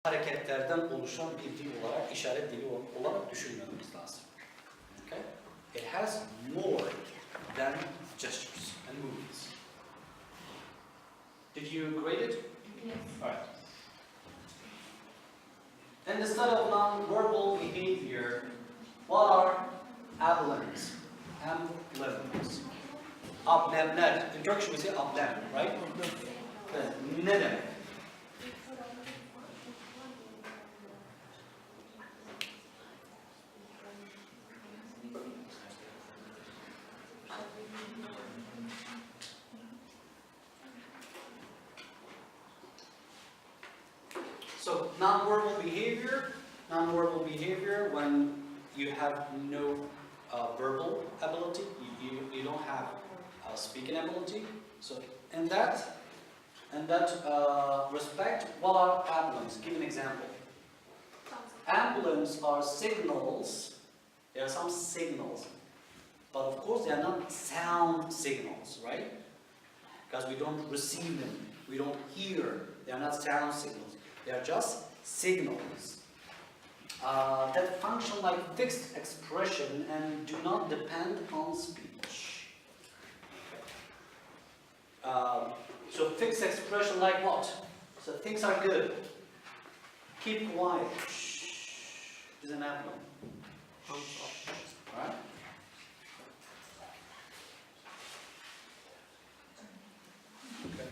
hareketlerden oluşan bir dil olarak, işaret dili olarak düşünmemiz lazım. Okay? It has more than gestures and movements. Did you grade it? Yes. All right. In the study of non-verbal behavior, what are emblems? Emblems. Amblemler. In Turkish we say amblem, right? Ne demek? So non-verbal behavior when you have no verbal ability, you don't have speaking ability. So in that respect, what are emblems? Give an example. Emblems are signals. There are some signals, but of course they are not sound signals, right? Because we don't receive them, we don't hear. They are not sound signals. They are just signals that function like fixed expression and do not depend on speech. So fixed expression like what? So things are good. Keep quiet. Shh is an emblem. Right? Okay.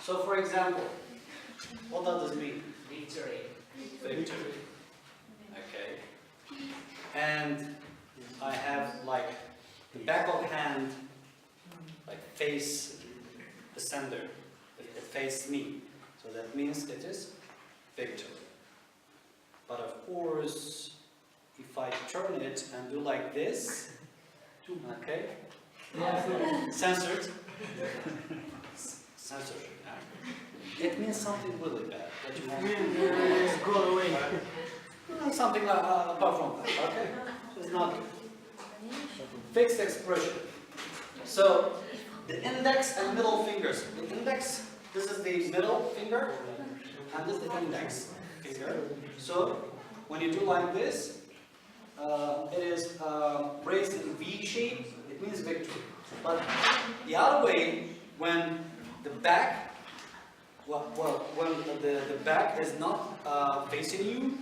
So for example, what does this mean? Victory. Victory. Okay. And I have like the back of hand, like face the sender. It faces me. So that means it is victory. But of course, if I turn it and do like this, okay? Censored. Censorship. It means something really bad. That you want Go away. something apart from that. Okay? So it's not good. Fixed expression. So the index and middle fingers. The index, this is the middle finger, and this is the index finger. So when you do like this, it is raised in V shape. It means victory. But the other way, when the back, when the back is not facing you,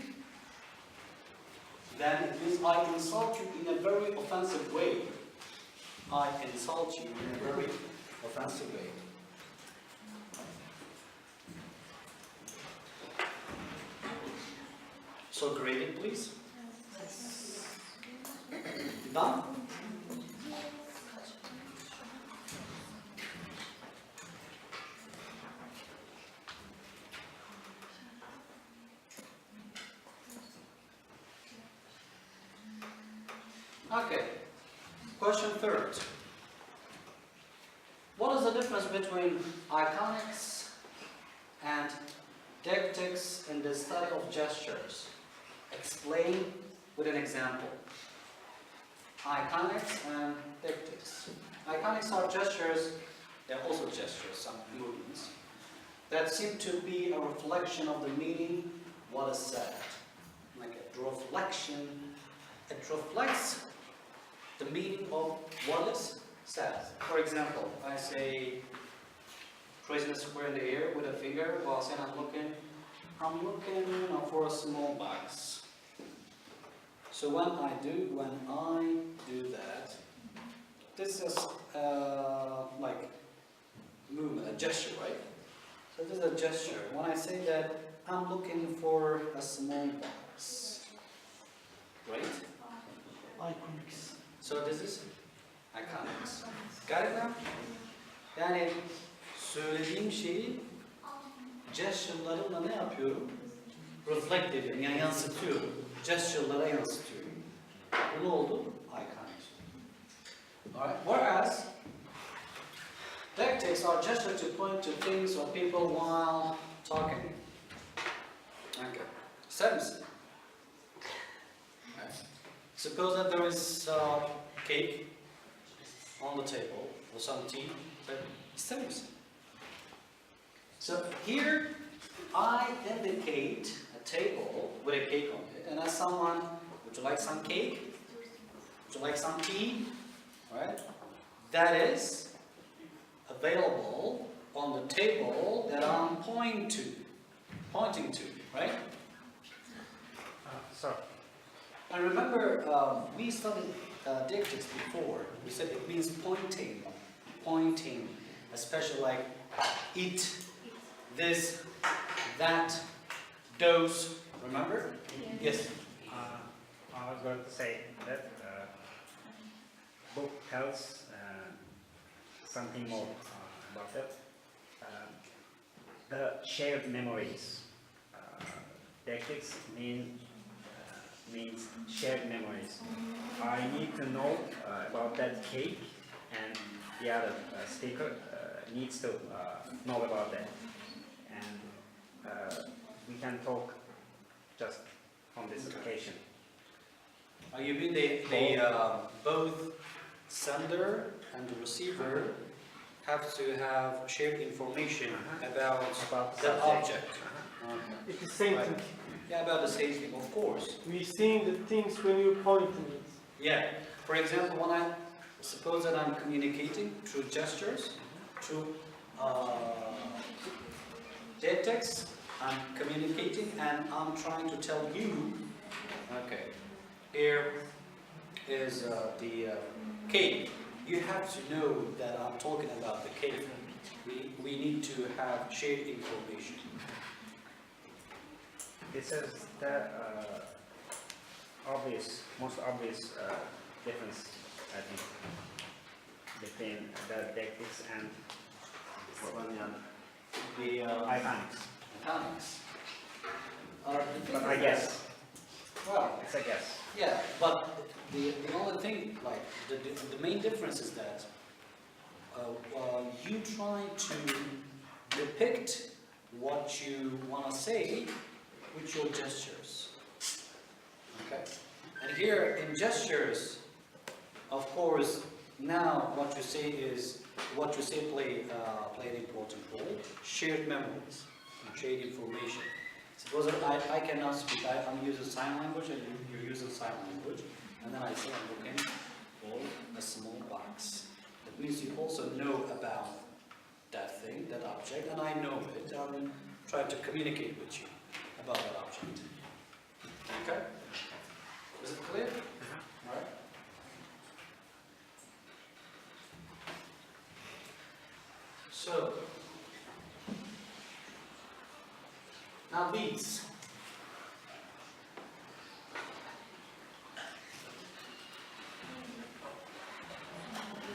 then it means I insult you in a very offensive way. I insult you in a very offensive way. So grade it, please. Done? Okay. Question third. What is the difference between iconics and deictics in the study of gestures? Explain with an example. Iconics and deictics. Iconics are gestures, they're also gestures, some movements, that seem to be a reflection of the meaning what is said. Like a reflection, it reflects the meaning of what is said. For example, I say, tracing a square in the air with a finger while saying I'm looking for a small box. So when I do that, this is like movement, a gesture, right? So this is a gesture. When I say that I'm looking for a small box, right? Iconics. So this is iconics. Got it now? Yani söylediğim şeyi gesture'larımla ne yapıyorum? Reflect ediyorum, yani yansıtıyorum. Gesture'lara yansıtıyorum. Bu ne oldu? Iconics. Alright. Whereas deictics are gestures to point to things or people while talking. Okay. Sense. Suppose that there is cake on the table or some tea. But ister misin? So here I indicate a table with a cake on it, and ask someone, would you like some cake? Would you like some tea? Right? That is available on the table that I'm pointing to, right? So, I remember we studied deictics before. We said it means pointing, especially like eat, this, that, those. Remember? Yes. I was going to say that book tells something more about that. The shared memories. Deictics means shared memories. I need to know about that cake, and the other speaker needs to know about that. And we can talk just on this occasion. You mean both sender and the receiver have to have shared information about the subject. object? It's the same thing. Yeah, about the same thing, of course. We're seeing the things when you're pointing it. Yeah. For example, when I suppose that I'm communicating through gestures, through deictics, I'm communicating and I'm trying to tell you, okay, here is the cake. You have to know that I'm talking about the cake. We need to have shared information. This is the most obvious difference, I think, between the deictics and The iconics. mechanics. But I guess, Well, it's a guess. yeah, but the only thing, like, the main difference is that you try to depict what you want to say with your gestures. Okay? And here in gestures, of course, now what you say play an important role. Shared memories, shared information. Suppose that I cannot speak, I'm using sign language and you're using sign language, and then I say I'm looking for a small box. That means you also know about that thing, that object, and I know it, and I'm trying to communicate with you about that object. Okay? Is it clear? All right. So, now these.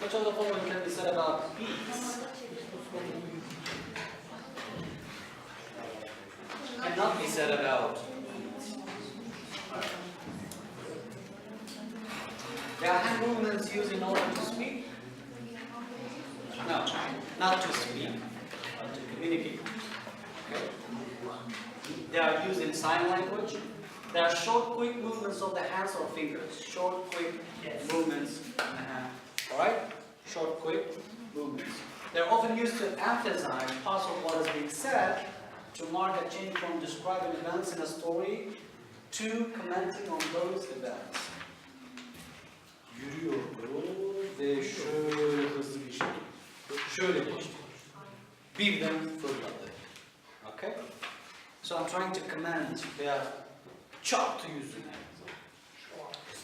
Which of the following can be said about bees? Cannot be said about bees. There are hand movements used in order to speak? No, not to speak, but to communicate. Okay? They are used in sign language. There are short, quick movements of the hands or fingers. Short, quick movements in the hand. Alright? Short, quick movements. They're often used to emphasize parts of what is being said, to mark a change from describing events in a story to commenting on those events. Yürüyordu ve şöyle hızlı bir şey. Şöyle geçti. Birden fırladı. Okay? So I'm trying to command their çarptı yüzüne.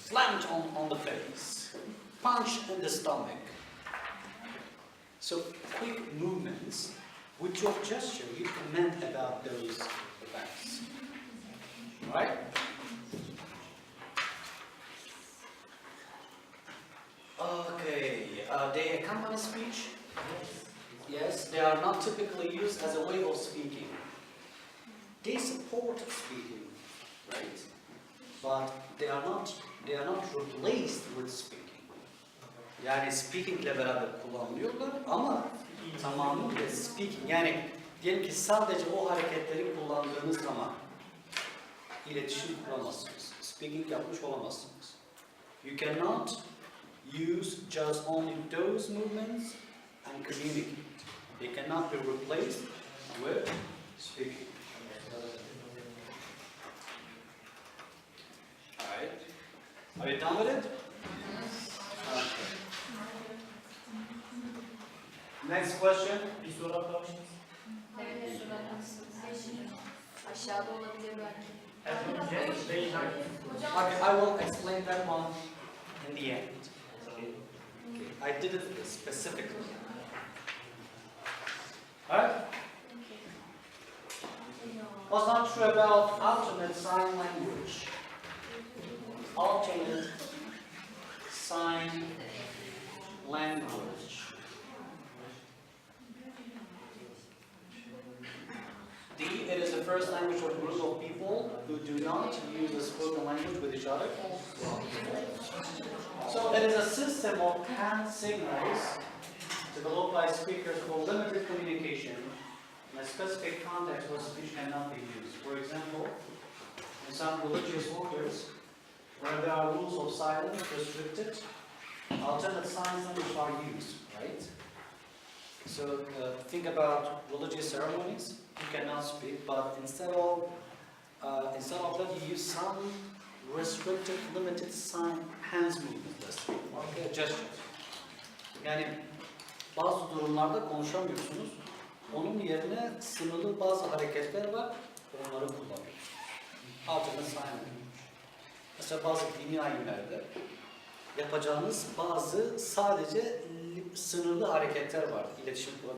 Slammed on the face. Punch in the stomach. So quick movements, with your gesture, you comment about those events. Right? Okay, they accompany speech? Yes, they are not typically used as a way of speaking. They support speaking, right? But they are not replaced with speaking. Yani speaking ile beraber kullanılıyorlar ama tamamıyla speaking. Yani diyelim ki sadece o hareketleri kullandığınız zaman iletişim kuramazsınız. Speaking yapmış olamazsınız. You cannot use just only those movements and communicate. They cannot be replaced with speaking. Are you done with it? Okay. Next question. Bir soru atlamışsınız. Evet, aşağıda olabilir belki. Okay, I will explain that one in the end. Okay. I did it specifically. Alright? What's not true about alternate sign language? Alternate sign language. D, it is the first language of a group of people who do not use the spoken language with each other. So it is a system of hand signals developed by speakers for limited communication in a specific context where speech cannot be used. For example, in some religious orders, where there are rules of silence restricted, alternate sign language are used, right? So think about religious ceremonies. You cannot speak, but instead of that, you use some restricted, limited sign hands movement, okay, gestures. Yani bazı durumlarda konuşamıyorsunuz. Onun yerine sınırlı bazı hareketler var, onları kullanıyoruz. Alternate sign language. Mesela bazı dini ayinlerde yapacağınız bazı sadece sınırlı hareketler var, iletişim